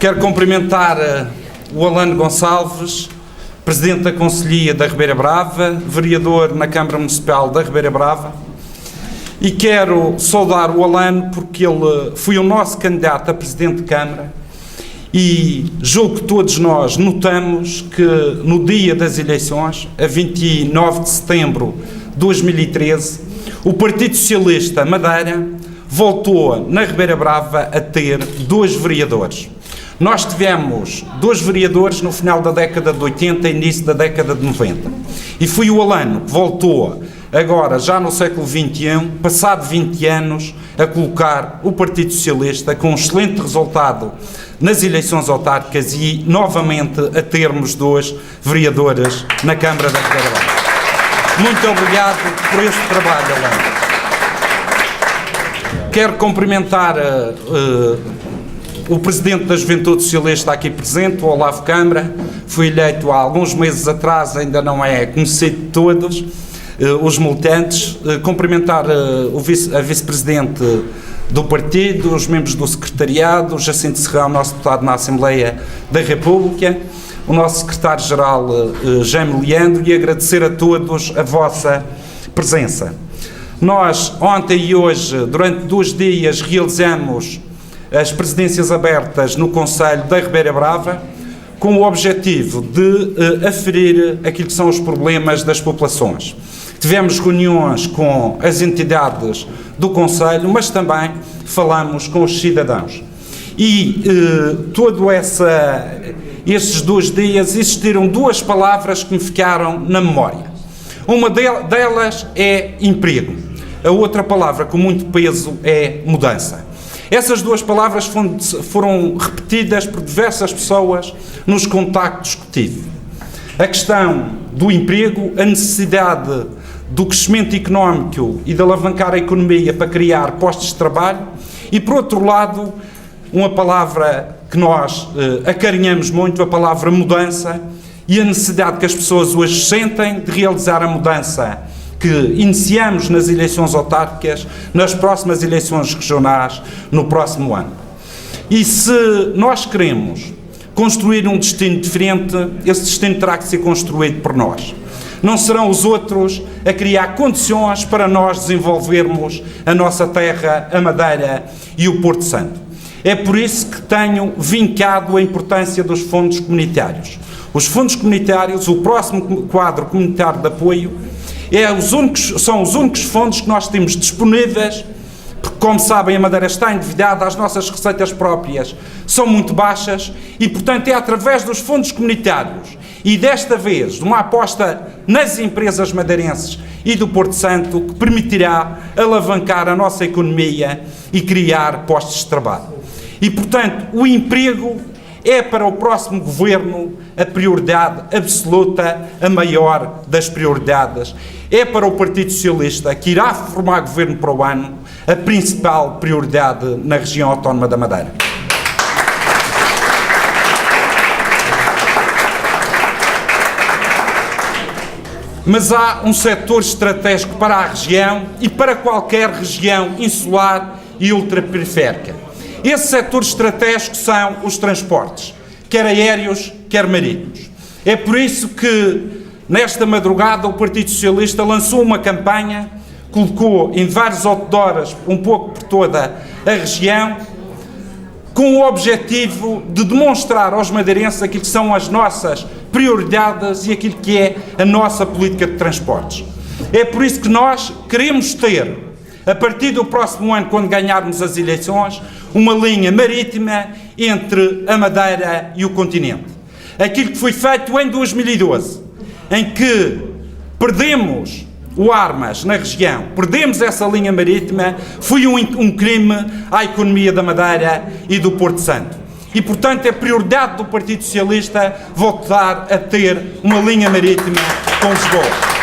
Quero cumprimentar o Alano Gonçalves, Presidente da Conselhia da Ribeira Brava, vereador na Câmara Municipal da Ribeira Brava, e quero saudar o Alano porque ele foi o nosso candidato a Presidente de Câmara e julgo que todos nós notamos que no dia das eleições, a 29 de setembro de 2013, o Partido Socialista Madeira voltou na Ribeira Brava a ter 2 vereadores. Nós tivemos 2 vereadores no final da década de 80 e início da década de 90. E foi o Alano que voltou, agora já no século XXI, passado 20 anos, a colocar o Partido Socialista com um excelente resultado nas eleições autárquicas e, novamente, a termos 2 vereadores na Câmara da Ribeira Brava. Muito obrigado por este trabalho, Alano. Quero cumprimentar o Presidente da Juventude Socialista aqui presente, o Olavo Câmara, foi eleito há alguns meses atrás, ainda não é conhecido de todos, os militantes, cumprimentar a Vice-Presidente do Partido, os membros do Secretariado, o Jacinto Serrão, nosso deputado na Assembleia da República, o nosso Secretário-Geral, Jaime Leandro, e agradecer a todos a vossa presença. Nós, ontem e hoje, durante 2 dias, realizamos as presidências abertas no Conselho da Ribeira Brava, com o objetivo de aferir aquilo que são os problemas das populações. Tivemos reuniões com as entidades do Conselho, mas também falamos com os cidadãos. E estes 2 dias existiram 2 palavras que me ficaram na memória. Uma delas é emprego. A outra palavra com muito peso é mudança. Essas 2 palavras foram repetidas por diversas pessoas nos contactos que tive. A questão do emprego, a necessidade do crescimento económico e de alavancar a economia para criar postos de trabalho e, por outro lado, uma palavra que nós acarinhamos muito, a palavra mudança, e a necessidade que as pessoas hoje sentem de realizar a mudança que iniciamos nas eleições autárquicas, nas próximas eleições regionais, no próximo ano. E se nós queremos construir um destino diferente, esse destino terá que ser construído por nós. Não serão os outros a criar condições para nós desenvolvermos a nossa terra, a Madeira e o Porto Santo. É por isso que tenho vincado a importância dos fundos comunitários. Os fundos comunitários, o próximo quadro comunitário de apoio, são os únicos fundos que nós temos disponíveis, porque, como sabem, a Madeira está endividada, as nossas receitas próprias são muito baixas e, portanto, é através dos fundos comunitários e, desta vez, de uma aposta nas empresas madeirenses e do Porto Santo que permitirá alavancar a nossa economia e criar postos de trabalho. E, portanto, o emprego é para o próximo governo a prioridade absoluta, a maior das prioridades. É para o Partido Socialista, que irá formar governo para o ano, a principal prioridade na região autónoma da Madeira. Mas há um setor estratégico para a região e para qualquer região insular e ultraperiférica. Esse setor estratégico são os transportes, quer aéreos, quer marítimos. É por isso que, nesta madrugada, o Partido Socialista lançou uma campanha, colocou em vários outdoors, um pouco por toda a região, com o objetivo de demonstrar aos madeirenses aquilo que são as nossas prioridades e aquilo que é a nossa política de transportes. É por isso que nós queremos ter, a partir do próximo ano, quando ganharmos as eleições, uma linha marítima entre a Madeira e o continente. Aquilo que foi feito em 2012, em que perdemos o Armas na região, perdemos essa linha marítima, foi um crime à economia da Madeira e do Porto Santo. E, portanto, é prioridade do Partido Socialista voltar a ter uma linha marítima com Lisboa.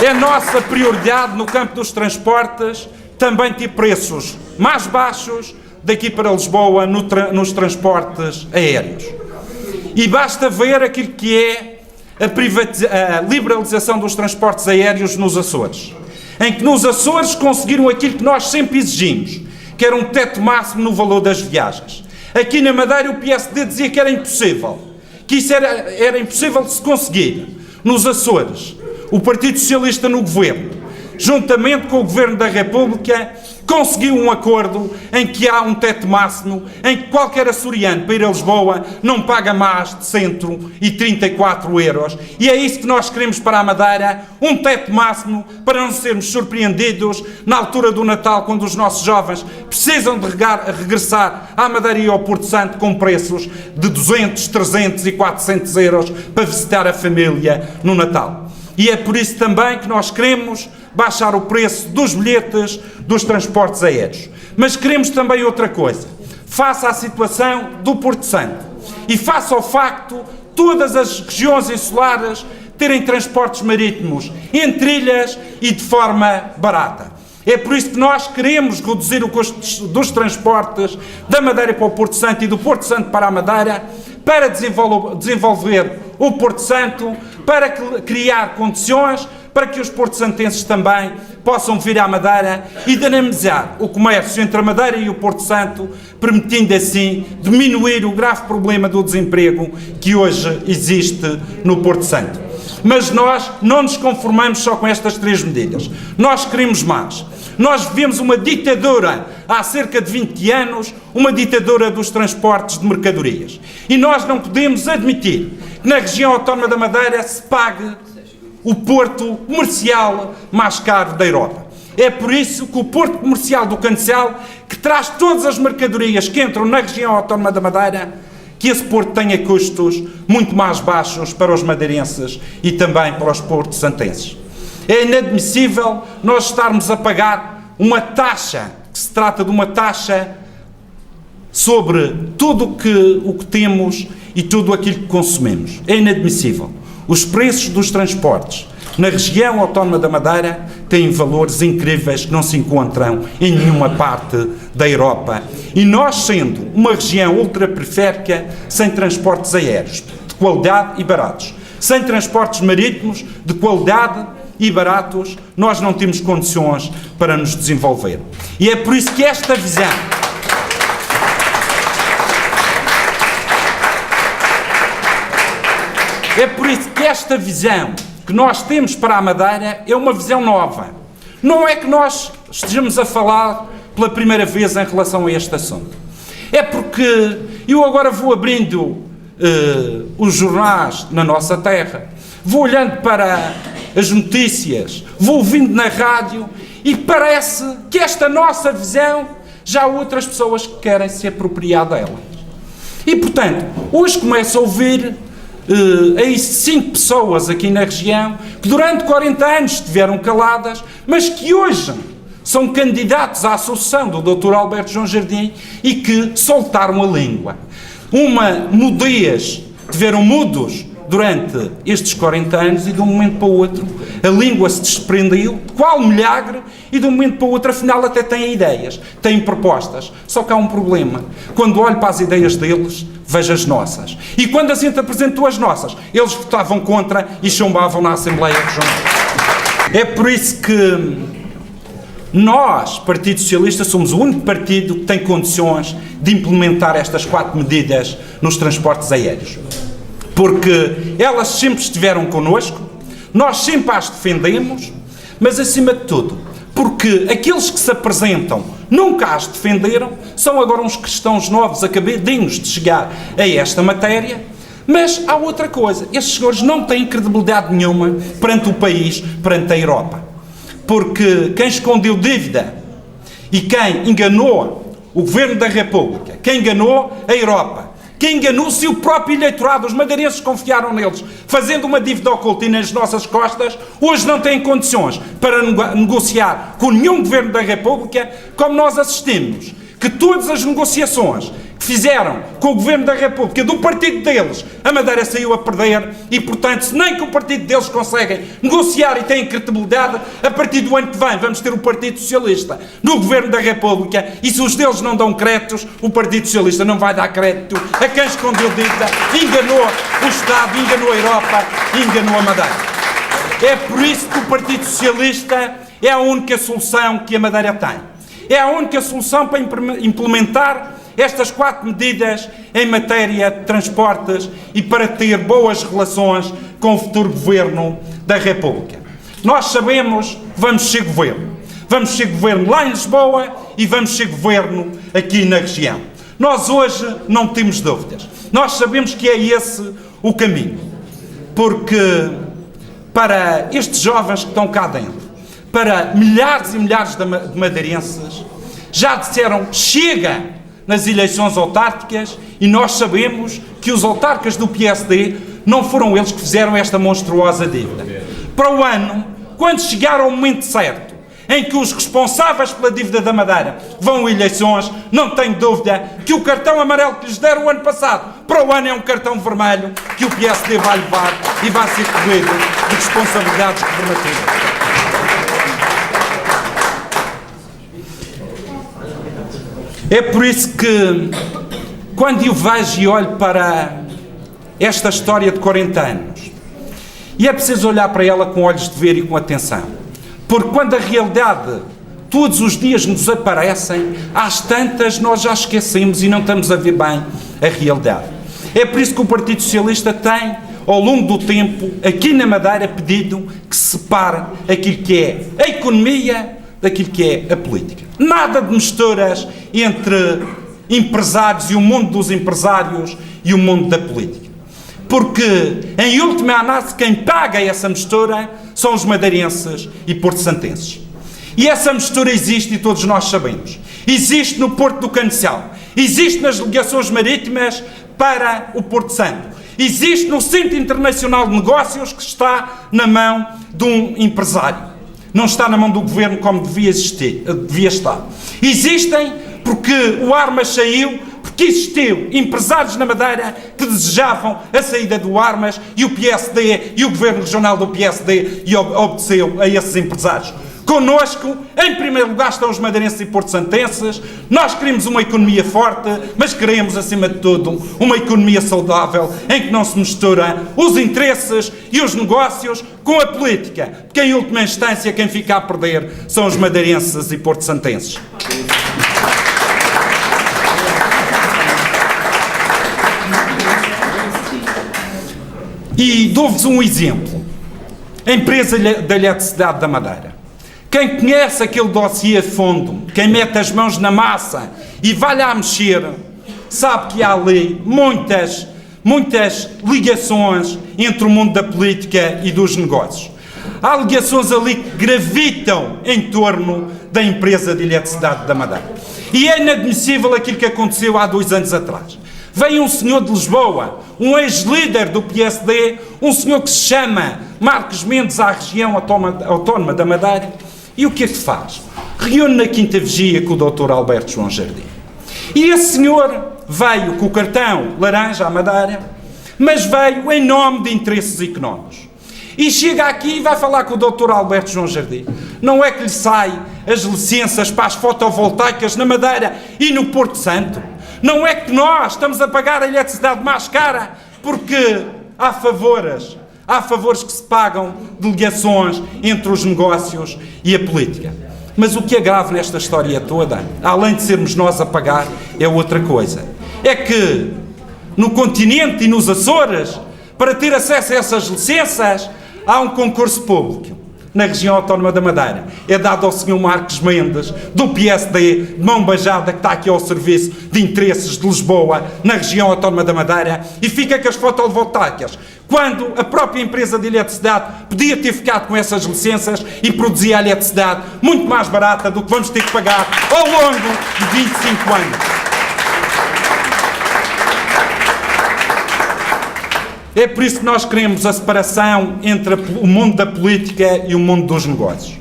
É nossa prioridade no campo dos transportes também ter preços mais baixos daqui para Lisboa nos transportes aéreos. E basta ver aquilo que é a liberalização dos transportes aéreos nos Açores, em que nos Açores conseguiram aquilo que nós sempre exigimos, quer um teto máximo no valor das viagens. Aqui na Madeira o PSD dizia que era impossível, que isso era impossível de se conseguir. Nos Açores, o Partido Socialista no governo, juntamente com o Governo da República, conseguiu um acordo em que há um teto máximo, em que qualquer açoriano para ir a Lisboa não paga mais de 134 euros. E é isso que nós queremos para a Madeira, um teto máximo para não sermos surpreendidos na altura do Natal, quando os nossos jovens precisam de regressar à Madeira e ao Porto Santo com preços de 200, 300 e 400 euros para visitar a família no Natal. E é por isso também que nós queremos baixar o preço dos bilhetes dos transportes aéreos. Mas queremos também outra coisa. Face à situação do Porto Santo e face ao facto de todas as regiões insulares terem transportes marítimos entre ilhas e de forma barata. É por isso que nós queremos reduzir o custo dos transportes da Madeira para o Porto Santo e do Porto Santo para a Madeira, para desenvolver o Porto Santo, para criar condições para que os porto-santenses também possam vir à Madeira e dinamizar o comércio entre a Madeira e o Porto Santo, permitindo assim diminuir o grave problema do desemprego que hoje existe no Porto Santo. Mas nós não nos conformamos só com estas 3 medidas. Nós queremos mais. Nós vivemos uma ditadura há cerca de 20 anos, uma ditadura dos transportes de mercadorias. E nós não podemos admitir que na região autónoma da Madeira se pague o porto comercial mais caro da Europa. É por isso que o porto comercial do Cancel, que traz todas as mercadorias que entram na região autónoma da Madeira, que esse porto tenha custos muito mais baixos para os madeirenses e também para os porto-santenses. É inadmissível nós estarmos a pagar uma taxa, que se trata de uma taxa sobre tudo o que temos e tudo aquilo que consumimos. É inadmissível. Os preços dos transportes na região autónoma da Madeira têm valores incríveis que não se encontram em nenhuma parte da Europa. E nós, sendo uma região ultraperiférica, sem transportes aéreos de qualidade e baratos, sem transportes marítimos de qualidade e baratos, nós não temos condições para nos desenvolver. E é por isso que esta visão que nós temos para a Madeira é uma visão nova. Não é que nós estejamos a falar pela primeira vez em relação a este assunto. É porque eu agora vou abrindo os jornais na nossa terra, vou olhando para as notícias, vou ouvindo na rádio e parece que esta nossa visão já há outras pessoas que querem se apropriar dela. E, portanto, hoje começo a ouvir aí 5 pessoas aqui na região que durante 40 anos estiveram caladas, mas que hoje são candidatos à sucessão do Dr. Alberto João Jardim e que soltaram a língua. Uma mudez, tiveram mudos durante estes 40 anos e de um momento para o outro a língua se desprendeu, qual milagre, e de um momento para o outro afinal até têm ideias, têm propostas. Só que há um problema. Quando olho para as ideias deles, vejo as nossas. E quando a gente apresentou as nossas, eles votavam contra e chumbavam na Assembleia Regional. É por isso que nós, Partido Socialista, somos o único partido que tem condições de implementar estas 4 medidas nos transportes aéreos. Porque elas sempre estiveram connosco, nós sempre as defendemos, mas acima de tudo, porque aqueles que se apresentam nunca as defenderam, são agora uns cristãos novos, acabadinhos de chegar a esta matéria, mas há outra coisa, estes senhores não têm credibilidade nenhuma perante o país, perante a Europa. Porque quem escondeu dívida e quem enganou o Governo da República, quem enganou a Europa, quem enganou-se o próprio eleitorado, os madeirenses confiaram neles, fazendo uma dívida oculta e nas nossas costas, hoje não têm condições para negociar com nenhum Governo da República, como nós assistimos, que todas as negociações que fizeram com o Governo da República, do partido deles, a Madeira saiu a perder e, portanto, se nem que o partido deles conseguem negociar e têm credibilidade, a partir do ano que vem vamos ter o Partido Socialista no Governo da República e se os deles não dão créditos, o Partido Socialista não vai dar crédito a quem escondeu dívida, enganou o Estado, enganou a Europa e enganou a Madeira. É por isso que o Partido Socialista é a única solução que a Madeira tem. é a única solução para implementar estas 4 medidas em matéria de transportes e para ter boas relações com o futuro Governo da República. Nós sabemos que vamos ser Governo. Vamos ser Governo lá em Lisboa e vamos ser Governo aqui na região. Nós hoje não temos dúvidas. Nós sabemos que é esse o caminho. Porque para estes jovens que estão cá dentro, para milhares e milhares de madeirenses, já disseram chega nas eleições autárquicas e nós sabemos que os autarcas do PSD não foram eles que fizeram esta monstruosa dívida. Para o ano, quando chegar ao momento certo, em que os responsáveis pela dívida da Madeira vão a eleições, não tenho dúvida que o cartão amarelo que lhes deram o ano passado, para o ano é um cartão vermelho que o PSD vai levar e vai ser corrido de responsabilidades governativas. É por isso que, quando eu vejo e olho para esta história de 40 anos, e é preciso olhar para ela com olhos de ver e com atenção, porque quando a realidade todos os dias nos aparecem, às tantas nós já esquecemos e não estamos a ver bem a realidade. É por isso que o Partido Socialista tem, ao longo do tempo, aqui na Madeira, pedido que se separe aquilo que é a economia daquilo que é a política. Nada de misturas entre empresários e o mundo dos empresários e o mundo da política. Porque, em última análise, quem paga essa mistura são os madeirenses e porto-santenses. E essa mistura existe e todos nós sabemos. Existe no Porto do Cancial, existe nas ligações marítimas para o Porto Santo, existe no Centro Internacional de Negócios que está na mão de um empresário. Não está na mão do Governo como devia estar. Existem porque o Armas saiu, porque existiu empresários na Madeira que desejavam a saída do Armas e o PSD e o Governo Regional do PSD obedeceu a esses empresários. Connosco, em primeiro lugar, estão os madeirenses e porto-santenses. Nós queremos uma economia forte, mas queremos, acima de tudo, uma economia saudável, em que não se mistura os interesses e os negócios com a política, porque, em última instância, quem fica a perder são os madeirenses e porto-santenses. E dou-vos um exemplo. A empresa da eletricidade da Madeira. Quem conhece aquele dossiê a fundo, quem mete as mãos na massa e vai lá mexer, sabe que há ali muitas ligações entre o mundo da política e dos negócios. Há ligações ali que gravitam em torno da empresa de eletricidade da Madeira. E é inadmissível aquilo que aconteceu há 2 anos atrás. Veio um senhor de Lisboa, um ex-líder do PSD, um senhor que se chama Marcos Mendes, à região autónoma da Madeira. E o que é que faz? Reúne na quinta vigia com o Dr. Alberto João Jardim. E esse senhor veio com o cartão laranja à Madeira, mas veio em nome de interesses económicos. E chega aqui e vai falar com o Dr. Alberto João Jardim. Não é que lhe sai as licenças para as fotovoltaicas na Madeira e no Porto Santo? Não é que nós estamos a pagar a eletricidade mais cara porque há favores que se pagam de ligações entre os negócios e a política. Mas o que é grave nesta história toda, além de sermos nós a pagar, é outra coisa. É que no continente e nos Açores, para ter acesso a essas licenças, há um concurso público. Na região autónoma da Madeira. É dado ao Sr. Marcos Mendes, do PSD, de mão beijada, que está aqui ao serviço de interesses de Lisboa, na região autónoma da Madeira, e fica com as fotovoltaicas. Quando a própria empresa de eletricidade podia ter ficado com essas licenças e produzia a eletricidade muito mais barata do que vamos ter que pagar ao longo de 25 anos. É por isso que nós queremos a separação entre o mundo da política e o mundo dos negócios.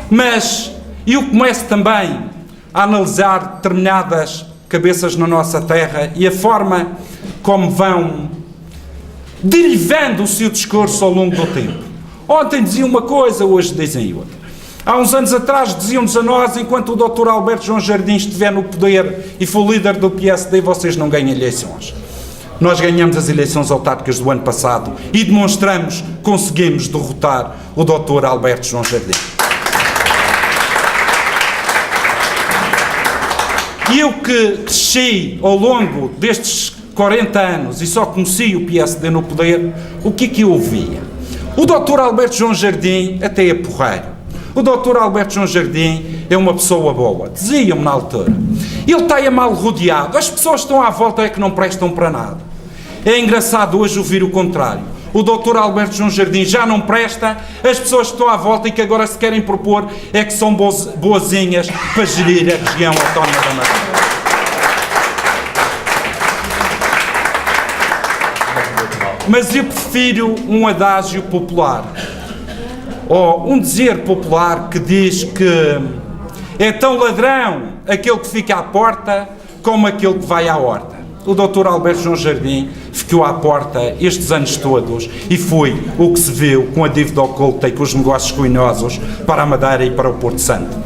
Mas eu começo também a analisar determinadas cabeças na nossa terra e a forma como vão derivando o seu discurso ao longo do tempo. Ontem diziam uma coisa, hoje dizem outra. Há uns anos atrás diziam-nos a nós, enquanto o Dr. Alberto João Jardim estiver no poder e for líder do PSD, vocês não ganham eleições. Nós ganhamos as eleições autárquicas do ano passado e demonstramos que conseguimos derrotar o Dr. Alberto João Jardim. E eu que cresci ao longo destes 40 anos e só conheci o PSD no poder, o que eu ouvia? O Dr. Alberto João Jardim até é porreiro. O Dr. Alberto João Jardim é uma pessoa boa. Diziam-me na altura. Ele está mal rodeado. As pessoas que estão à volta é que não prestam para nada. É engraçado hoje ouvir o contrário. O Dr. Alberto João Jardim já não presta, as pessoas que estão à volta e que agora se querem propor é que são boazinhas para gerir a região autónoma da Madeira. Mas eu prefiro um adágio popular, ou um dizer popular que diz que é tão ladrão aquele que fica à porta como aquele que vai à horta. O Dr. Alberto João Jardim ficou à porta estes anos todos e foi o que se viu com a dívida oculta e com os negócios ruinosos para a Madeira e para o Porto Santo.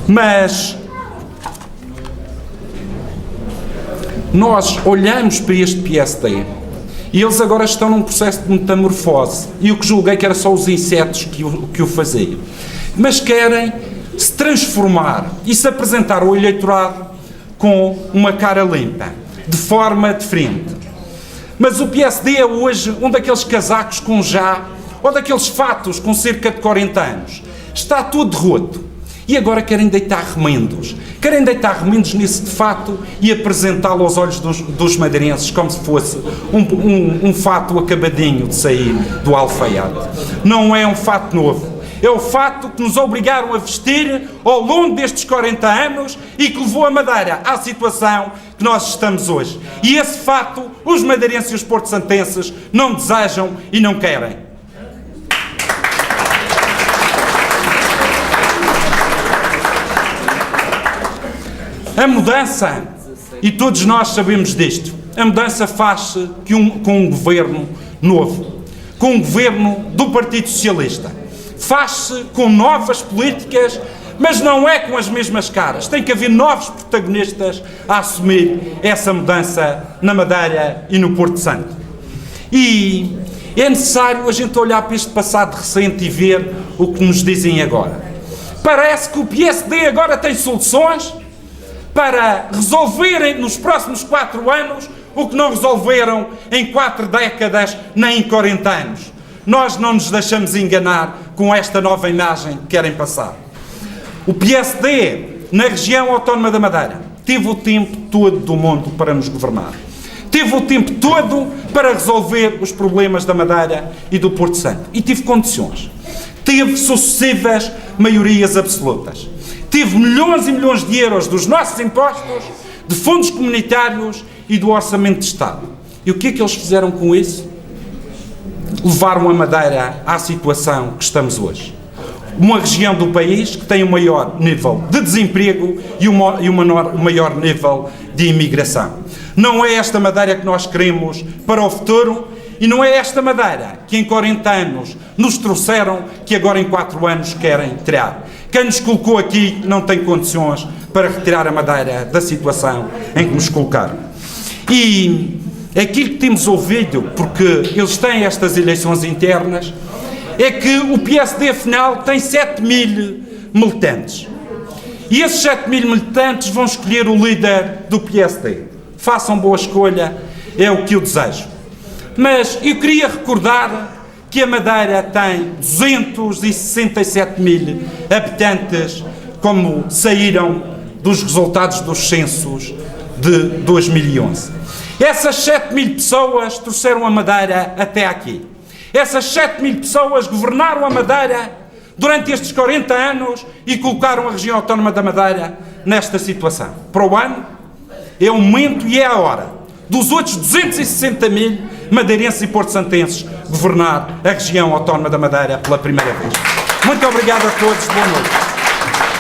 Mas nós olhamos para este PSD e eles agora estão num processo de metamorfose. E eu que julguei que era só os insetos que o faziam. Mas querem se transformar e se apresentar ao eleitorado com uma cara limpa, de forma diferente. Mas o PSD é hoje um daqueles casacos com já, ou daqueles fatos com cerca de 40 anos. Está tudo roto. E agora querem deitar remendos. Querem deitar remendos nesse fato e apresentá-lo aos olhos dos madeirenses como se fosse um fato acabadinho de sair do alfaiate. Não é um fato novo. É o fato que nos obrigaram a vestir ao longo destes 40 anos e que levou a Madeira à situação que nós estamos hoje. E esse fato os madeirenses e os porto-santenses não desejam e não querem. A mudança, e todos nós sabemos disto, a mudança faz-se com um governo novo, com um governo do Partido Socialista. Faz-se com novas políticas, mas não é com as mesmas caras. Tem que haver novos protagonistas a assumir essa mudança na Madeira e no Porto Santo. E é necessário a gente olhar para este passado recente e ver o que nos dizem agora. Parece que o PSD agora tem soluções para resolverem nos próximos 4 anos o que não resolveram em 4 décadas nem em 40 anos. Nós não nos deixamos enganar com esta nova imagem que querem passar. O PSD, na região autónoma da Madeira, teve o tempo todo do mundo para nos governar. Teve o tempo todo para resolver os problemas da Madeira e do Porto Santo. E teve condições. Teve sucessivas maiorias absolutas. Teve milhões e milhões de euros dos nossos impostos, de fundos comunitários e do Orçamento de Estado. E o que é que eles fizeram com isso? Levaram a Madeira à situação que estamos hoje. Uma região do país que tem o maior nível de desemprego e o maior nível de imigração. Não é esta Madeira que nós queremos para o futuro e não é esta Madeira que em 40 anos nos trouxeram que agora em 4 anos querem tirar. Quem nos colocou aqui não tem condições para retirar a Madeira da situação em que nos colocaram. E aquilo que temos ouvido, porque eles têm estas eleições internas, é que o PSD afinal tem 7.000 militantes. E esses 7.000 militantes vão escolher o líder do PSD. Façam boa escolha, é o que eu desejo. Mas eu queria recordar que a Madeira tem 267.000 habitantes, como saíram dos resultados dos censos de 2011. Essas 7.000 pessoas trouxeram a Madeira até aqui. Essas 7.000 pessoas governaram a Madeira durante estes 40 anos e colocaram a região autónoma da Madeira nesta situação. Para o ano, é o momento e é a hora dos outros 260.000 madeirenses e porto-santenses governar a região autónoma da Madeira pela primeira vez. Muito obrigado a todos, boa noite.